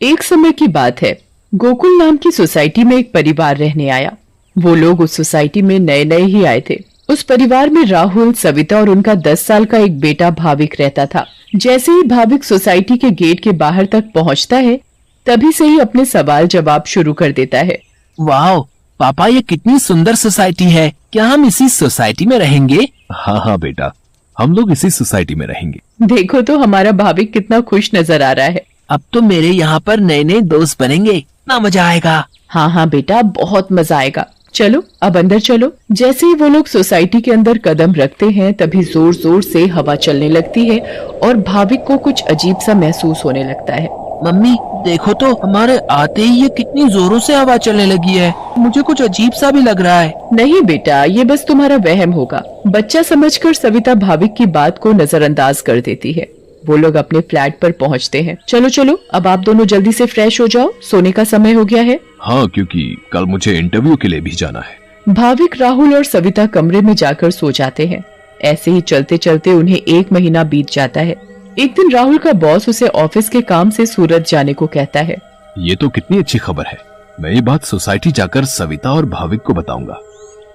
एक समय की बात है। गोकुल नाम की सोसाइटी में एक परिवार रहने आया। वो लोग उस सोसाइटी में नए नए ही आए थे। उस परिवार में राहुल, सविता और उनका 10 साल का एक बेटा भाविक रहता था। जैसे ही भाविक सोसाइटी के गेट के बाहर तक पहुंचता है, तभी से ही अपने सवाल जवाब शुरू कर देता है। वाह पापा, ये कितनी सुंदर सोसाइटी है। क्या हम इसी सोसाइटी में रहेंगे? हाँ हाँ बेटा, हम लोग इसी सोसाइटी में रहेंगे। देखो तो हमारा भाविक कितना खुश नजर आ रहा है। अब तो मेरे यहाँ पर नए नए दोस्त बनेंगे, इतना मजा आएगा। हाँ हाँ बेटा, बहुत मजा आएगा। चलो अब अंदर चलो। जैसे ही वो लोग सोसाइटी के अंदर कदम रखते हैं, तभी जोर जोर से हवा चलने लगती है और भाविक को कुछ अजीब सा महसूस होने लगता है। मम्मी देखो तो, हमारे आते ही ये कितनी जोरों से हवा चलने लगी है। मुझे कुछ अजीब सा भी लग रहा है। नहीं बेटा, ये बस तुम्हारा वहम होगा। बच्चा समझकर सविता भाविक की बात को नजरअंदाज कर देती है। वो लोग अपने फ्लैट पर पहुंचते हैं। चलो चलो, अब आप दोनों जल्दी से फ्रेश हो जाओ, सोने का समय हो गया है। हाँ, क्योंकि कल मुझे इंटरव्यू के लिए भी जाना है। भाविक, राहुल और सविता कमरे में जाकर सो जाते हैं। ऐसे ही चलते चलते उन्हें 1 महीना बीत जाता है। एक दिन राहुल का बॉस उसे ऑफिस के काम से सूरत जाने को कहता है। ये तो कितनी अच्छी खबर है। मैं ये बात सोसाइटी जाकर सविता और भाविक को बताऊंगा,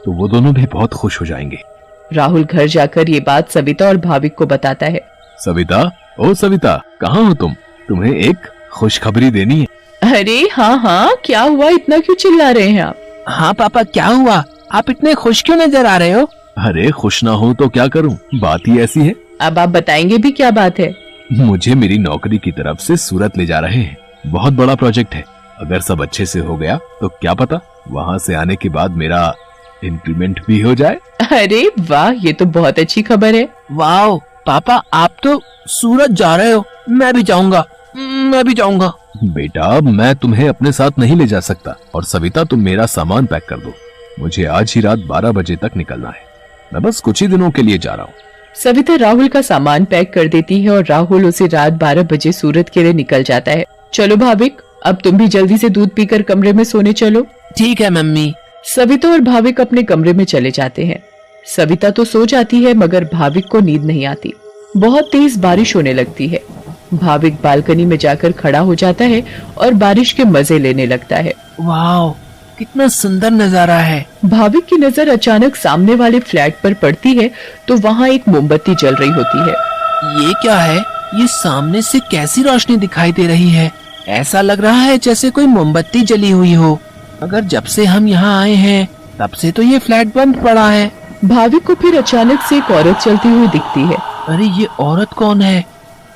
तो वो दोनों भी बहुत खुश हो जाएंगे। राहुल घर जाकर ये बात सविता और भाविक को बताता है। सविता, ओ सविता, कहाँ हो तुम? तुम्हें एक खुशखबरी देनी है। अरे हाँ हाँ, क्या हुआ? इतना क्यों चिल्ला रहे हैं आप? हाँ पापा, क्या हुआ? आप इतने खुश क्यों नजर आ रहे हो? अरे खुश ना हो तो क्या करूं, बात ही ऐसी है। अब आप बताएंगे भी, क्या बात है? मुझे मेरी नौकरी की तरफ से सूरत ले जा रहे हैं। बहुत बड़ा प्रोजेक्ट है। अगर सब अच्छे से हो गया तो क्या पता वहाँ से आने के बाद मेरा इंक्रीमेंट भी हो जाए। अरे वाह, ये तो बहुत अच्छी खबर है। वाह पापा, आप तो सूरत जा रहे हो। मैं भी जाऊंगा, मैं भी जाऊंगा। बेटा, मैं तुम्हें अपने साथ नहीं ले जा सकता। और सविता, तुम मेरा सामान पैक कर दो। मुझे आज ही रात 12 बजे तक निकलना है। मैं बस कुछ ही दिनों के लिए जा रहा हूँ। सविता राहुल का सामान पैक कर देती है और राहुल उसे रात 12 बजे सूरत के लिए निकल जाता है। चलो भाविक, अब तुम भी जल्दी से दूध पीकर कमरे में सोने चलो। ठीक है मम्मी। सविता और भाविक अपने कमरे में चले जाते हैं। सविता तो सो जाती है, मगर भाविक को नींद नहीं आती। बहुत तेज बारिश होने लगती है। भाविक बालकनी में जाकर खड़ा हो जाता है और बारिश के मजे लेने लगता है। वाह, कितना सुंदर नजारा है। भाविक की नजर अचानक सामने वाले फ्लैट पर पड़ती है, तो वहाँ एक मोमबत्ती जल रही होती है। ये क्या है? ये सामने से कैसी रोशनी दिखाई दे रही है? ऐसा लग रहा है जैसे कोई मोमबत्ती जली हुई हो। अगर जब से हम यहाँ आए हैं, तब से तो ये फ्लैट बंद पड़ा है। भाविक को फिर अचानक से एक औरत चलती हुई दिखती है। अरे ये औरत कौन है?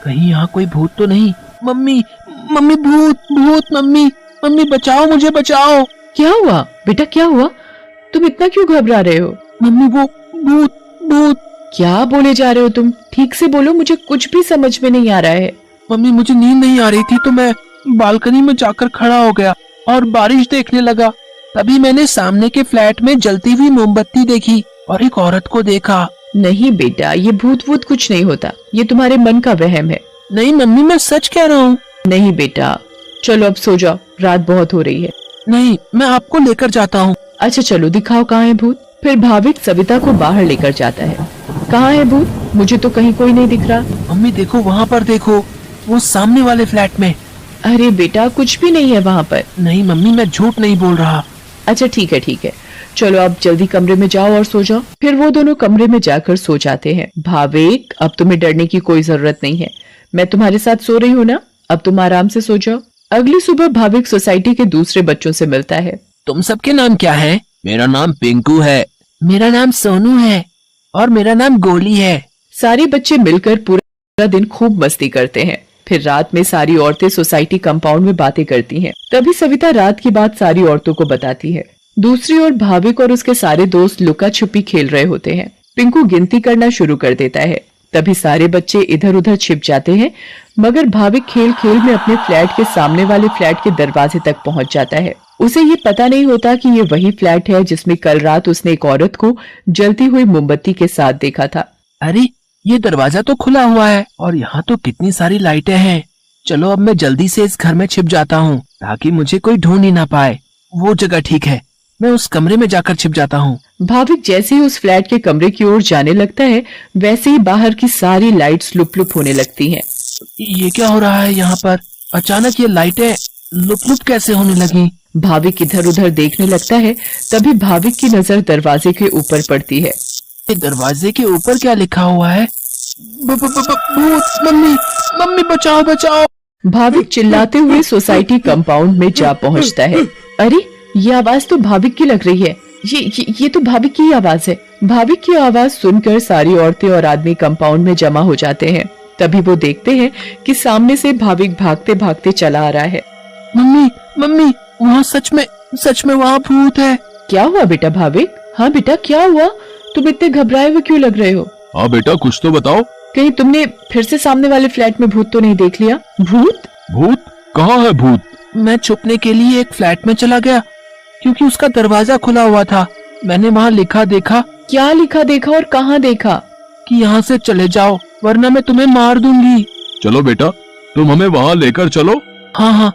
कहीं यहाँ कोई भूत तो नहीं? मम्मी, मम्मी, भूत, भूत, मम्मी, मम्मी बचाओ, मुझे बचाओ। क्या हुआ बेटा, क्या हुआ? तुम इतना क्यों घबरा रहे हो? मम्मी, वो भूत, भूत। क्या बोले जा रहे हो तुम? ठीक से बोलो, मुझे कुछ भी समझ में नहीं आ रहा है। मम्मी, मुझे नींद नहीं आ रही थी तो मैं बालकनी में जाकर खड़ा हो गया और बारिश देखने लगा। तभी मैंने सामने के फ्लैट में जलती हुई मोमबत्ती देखी और एक औरत को देखा। नहीं बेटा, ये भूत वूत कुछ नहीं होता। ये तुम्हारे मन का वहम है। नहीं मम्मी, मैं सच कह रहा हूँ। नहीं बेटा, चलो अब सो जाओ, रात बहुत हो रही है। नहीं, मैं आपको लेकर जाता हूँ। अच्छा चलो, दिखाओ कहाँ है भूत। फिर भाविक सविता को बाहर लेकर जाता है। कहाँ है भूत? मुझे तो कहीं कोई नहीं दिख रहा। मम्मी देखो, वहाँ पर देखो, वो सामने वाले फ्लैट में। अरे बेटा, कुछ भी नहीं है वहाँ पर। नहीं मम्मी, मैं झूठ नहीं बोल रहा। अच्छा ठीक है ठीक है, चलो अब जल्दी कमरे में जाओ और सो जाओ। फिर वो दोनों कमरे में जाकर सो जाते हैं। भाविक, अब तुम्हें डरने की कोई जरूरत नहीं है। मैं तुम्हारे साथ सो रही हूँ ना, अब तुम आराम से सो जाओ। अगली सुबह भाविक सोसाइटी के दूसरे बच्चों से मिलता है। तुम सबके नाम क्या है? मेरा नाम पिंकू है। मेरा नाम सोनू है। और मेरा नाम गोली है। सारे बच्चे मिलकर पूरा दिन खूब मस्ती करते हैं। फिर रात में सारी औरतें सोसाइटी कंपाउंड में बातें करती हैं। तभी सविता रात की बात सारी औरतों को बताती है। दूसरी ओर भाविक और उसके सारे दोस्त लुका छुपी खेल रहे होते हैं। पिंकू गिनती करना शुरू कर देता है। तभी सारे बच्चे इधर उधर छिप जाते हैं, मगर भाविक खेल खेल में अपने फ्लैट के सामने वाले फ्लैट के दरवाजे तक पहुंच जाता है। उसे ये पता नहीं होता कि ये वही फ्लैट है जिसमें कल रात उसने एक औरत को जलती हुई मोमबत्ती के साथ देखा था। अरे ये दरवाजा तो खुला हुआ है और यहाँ तो कितनी सारी लाइटें हैं। चलो अब मैं जल्दी से इस घर में छिप जाता हूँ ताकि मुझे कोई ढूंढ ही ना पाए। वो जगह ठीक है, मैं उस कमरे में जाकर छिप जाता हूँ। भाविक जैसे ही उस फ्लैट के कमरे की ओर जाने लगता है, वैसे ही बाहर की सारी लाइट्स लुप लुप होने लगती हैं। ये क्या हो रहा है यहाँ पर? अचानक ये लाइटें लुप लुप कैसे होने लगी? भाविक इधर उधर देखने लगता है। तभी भाविक की नजर दरवाजे के ऊपर पड़ती है। ये दरवाजे के ऊपर क्या लिखा हुआ है? भूत! मम्मी, मम्मी बचाओ बचाओ! भाविक चिल्लाते हुए सोसाइटी कंपाउंड में जा पहुंचता है। अरे, ये आवाज तो भाविक की लग रही है। ये तो भाविक की आवाज है। भाविक की आवाज सुनकर सारी औरतें और आदमी कंपाउंड में जमा हो जाते हैं। तभी वो देखते हैं कि सामने से भाविक भागते भागते चला आ रहा है। मम्मी, मम्मी, वहाँ सच में वहाँ भूत है। क्या हुआ बेटा भाविक? हाँ बेटा, क्या हुआ? तुम इतने घबराए हुए क्यों लग रहे हो? हाँ बेटा, कुछ तो बताओ। कहीं तुमने फिर से सामने वाले फ्लैट में भूत तो नहीं देख लिया? भूत? भूत? कहाँ है भूत? मैं छुपने के लिए एक फ्लैट में चला गया क्योंकि उसका दरवाजा खुला हुआ था। मैंने वहाँ लिखा देखा। क्या लिखा देखा और कहाँ देखा? कि यहाँ से चले जाओ वरना मैं तुम्हें मार दूंगी। चलो बेटा, तुम हमें वहाँ लेकर चलो। हाँ हाँ,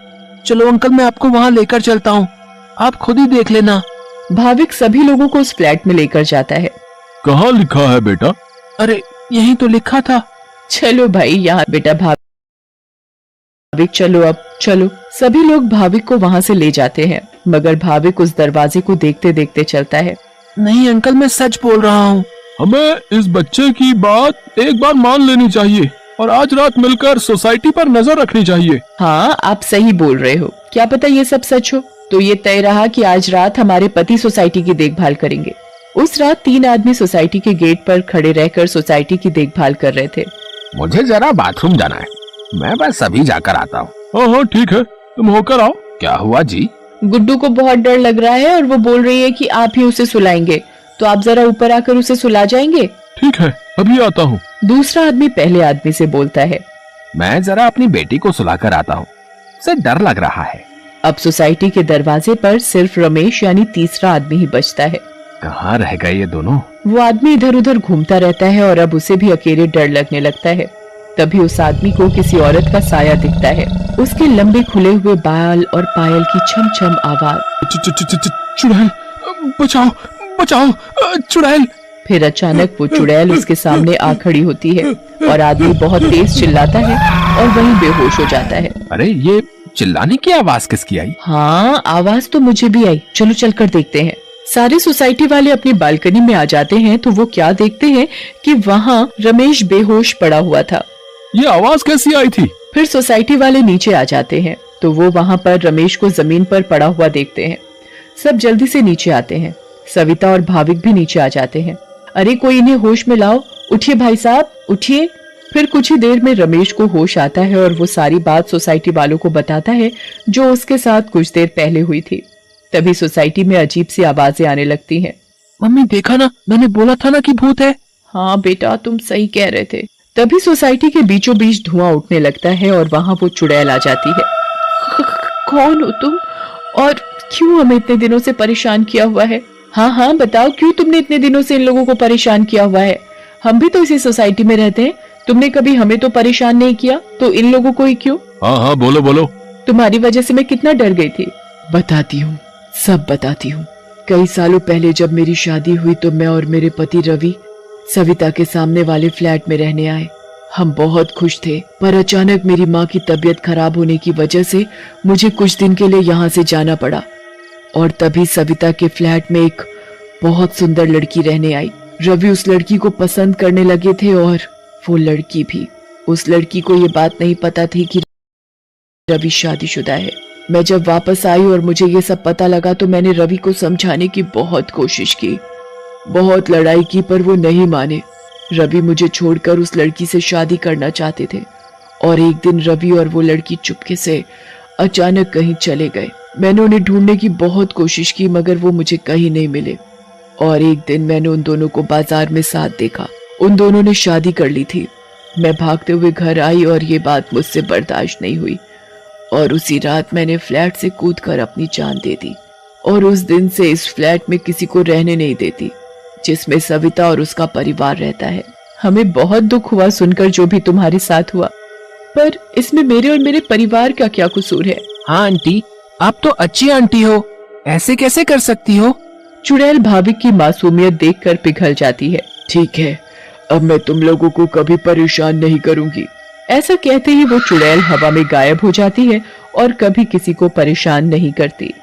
चलो अंकल, मैं आपको वहाँ लेकर चलता हूँ, आप खुद ही देख लेना। भाविक सभी लोगों को उस फ्लैट में लेकर जाता है। कहाँ लिखा है बेटा? अरे यही तो लिखा था। चलो भाई, यहाँ बेटा भाविक, चलो अब चलो। सभी लोग भाविक को वहाँ से ले जाते हैं, मगर भाविक उस दरवाजे को देखते देखते चलता है। नहीं अंकल, मैं सच बोल रहा हूँ। हमें इस बच्चे की बात एक बार मान लेनी चाहिए और आज रात मिलकर सोसाइटी पर नजर रखनी चाहिए। हाँ, आप सही बोल रहे हो। क्या पता ये सब सच हो। तो ये तय रहा कि आज रात हमारे पति सोसाइटी की देखभाल करेंगे। उस रात 3 आदमी सोसाइटी के गेट पर खड़े रहकर सोसाइटी की देखभाल कर रहे थे। मुझे जरा बाथरूम जाना है, मैं बस अभी जाकर आता हूँ। हाँ हाँ ठीक है, तुम होकर आओ। क्या हुआ जी? गुड्डू को बहुत डर लग रहा है और वो बोल रही है कि आप ही उसे सुलाएंगे, तो आप जरा ऊपर आकर उसे सुला जाएंगे। ठीक है, अभी आता हूँ। दूसरा आदमी पहले आदमी से बोलता है। मैं जरा अपनी बेटी को सुलाकर आता हूँ, उसे डर लग रहा है। अब सोसाइटी के दरवाजे पर सिर्फ रमेश यानी तीसरा आदमी ही बचता है। कहाँ रह गए ये दोनों? वो आदमी इधर उधर घूमता रहता है और अब उसे भी अकेले डर लगने लगता है। तभी उस आदमी को किसी औरत का साया दिखता है। उसके लंबे खुले हुए बाल और पायल की छम छम आवाज। चुड़ैल, बचाओ बचाओ, चुड़ैल। फिर अचानक वो चुड़ैल उसके सामने आ खड़ी होती है और आदमी बहुत तेज चिल्लाता है और वहीं बेहोश हो जाता है। अरे ये चिल्लाने की आवाज किसकी आई? हाँ, आवाज तो मुझे भी आई। चलो चलकर देखते हैं। सारे सोसाइटी वाले अपनी बालकनी में आ जाते हैं तो वो क्या देखते हैं कि वहाँ रमेश बेहोश पड़ा हुआ था। ये आवाज कैसी आई थी? फिर सोसाइटी वाले नीचे आ जाते हैं तो वो वहाँ पर रमेश को जमीन पर पड़ा हुआ देखते हैं। सब जल्दी से नीचे आते हैं। सविता और भाविक भी नीचे आ जाते हैं। अरे कोई इन्हें होश में लाओ, उठिए भाई साहब, उठिए। फिर कुछ ही देर में रमेश को होश आता है और वो सारी बात सोसाइटी वालों को बताता है जो उसके साथ कुछ देर पहले हुई थी। तभी सोसाइटी में अजीब सी आवाजें आने लगती हैं। मम्मी देखा ना, मैंने बोला था ना कि भूत है। हाँ बेटा, तुम सही कह रहे थे। तभी सोसाइटी के बीचों बीच धुआं उठने लगता है और वहाँ वो चुड़ैल आ जाती है। कौन हो तुम और क्यों हमें इतने दिनों से परेशान किया हुआ है? हाँ हाँ बताओ, क्यों तुमने इतने दिनों से इन लोगों को परेशान किया हुआ है? हम भी तो इसी सोसाइटी में रहते हैं। तुमने कभी हमें तो परेशान नहीं किया, तो इन लोगों को ही क्यों? हाँ हाँ बोलो बोलो। तुम्हारी वजह से मैं कितना डर गई थी। बताती हूँ, सब बताती हूँ। कई सालों पहले जब मेरी शादी हुई तो मैं और मेरे पति रवि सविता के सामने वाले फ्लैट में रहने आए। हम बहुत खुश थे, पर अचानक मेरी माँ की तबीयत खराब होने की वजह से मुझे कुछ दिन के लिए यहाँ से जाना पड़ा। और तभी सविता के फ्लैट में एक बहुत सुंदर लड़की रहने आई। रवि उस लड़की को पसंद करने लगे थे और वो लड़की भी। उस लड़की को ये बात नहीं पता थी कि रवि शादीशुदा है। मैं जब वापस आई और मुझे ये सब पता लगा तो मैंने रवि को समझाने की बहुत कोशिश की, बहुत लड़ाई की, पर वो नहीं माने। रवि मुझे छोड़कर उस लड़की से शादी करना चाहते थे और एक दिन रवि और वो लड़की चुपके से अचानक कहीं चले गए। मैंने उन्हें ढूंढने की बहुत कोशिश की मगर वो मुझे कहीं नहीं मिले। और एक दिन मैंने उन दोनों को बाजार में साथ देखा। उन दोनों ने शादी कर ली थी। मैं भागते हुए घर आई और ये बात मुझसे बर्दाश्त नहीं हुई और उसी रात मैंने फ्लैट से कूदकर अपनी जान दे दी। और उस दिन से इस फ्लैट में किसी को रहने नहीं देती, जिसमें सविता और उसका परिवार रहता है। हमें बहुत दुख हुआ सुनकर जो भी तुम्हारे साथ हुआ, पर इसमें मेरे और मेरे परिवार का क्या कसूर है? हाँ आंटी, आप तो अच्छी आंटी हो, ऐसे कैसे कर सकती हो? चुड़ैल भाविक की मासूमियत देखकर पिघल जाती है। ठीक है, अब मैं तुम लोगों को कभी परेशान नहीं करूंगी। ऐसा कहते ही वो चुड़ैल हवा में गायब हो जाती है और कभी किसी को परेशान नहीं करती।